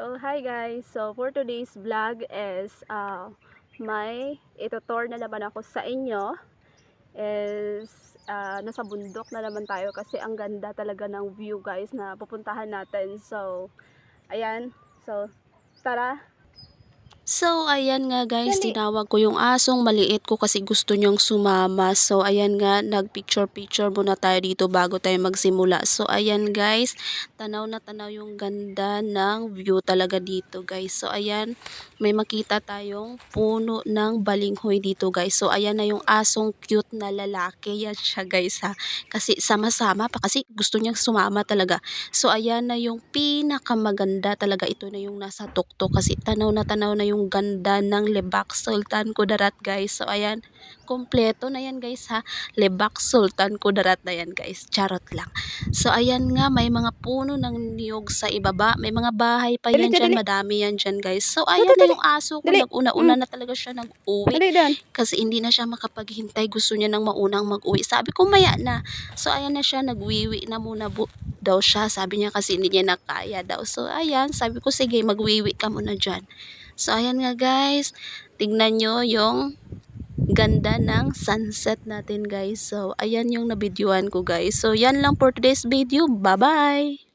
So, hi guys. So, for today's vlog is may itutur na naman ako sa inyo is nasa bundok na naman tayo kasi ang ganda talaga ng view guys na pupuntahan natin. So, ayan. So, tara. So, ayan nga guys, Dali. tinawag ko yung asong maliit ko kasi gusto niyang sumama. So, ayan nga, nag-picture-picture muna tayo dito bago tayo magsimula. So, ayan guys, tanaw na tanaw yung ganda ng view talaga dito guys. So, ayan, may makita tayong puno ng balinghoy dito guys. So, ayan na yung asong cute na lalaki. Yan siya guys ha. Kasi sama-sama pa kasi gusto niyang sumama talaga. So, ayan na yung pinakamaganda talaga. Ito na yung nasa tuktok kasi tanaw na yung ganda ng Lebak Sultan Kudarat guys. So ayan, kompleto na yan guys ha. Lebak Sultan Kudarat na yan guys. Charot lang. So ayan nga, may mga puno ng niyog sa ibaba. May mga bahay pa Dali, yan dyan. dali. Madami yan dyan guys. So Dali, ayan na dali. yung aso ko. Dali. Nag-una-una na talaga siya nag-uwi. Dali dan. Kasi hindi na siya makapaghintay. Gusto niya nang maunang mag-uwi. Sabi ko maya na. So ayan na siya. Nagwiwi na muna daw siya. Sabi niya kasi hindi niya nakaya daw. So ayan, sabi ko sige magwiwi ka muna dyan. So ayan nga guys, tignan nyo yung ganda ng sunset natin guys. So ayan yung nabidyoan ko guys. So yan lang for today's video. Bye bye!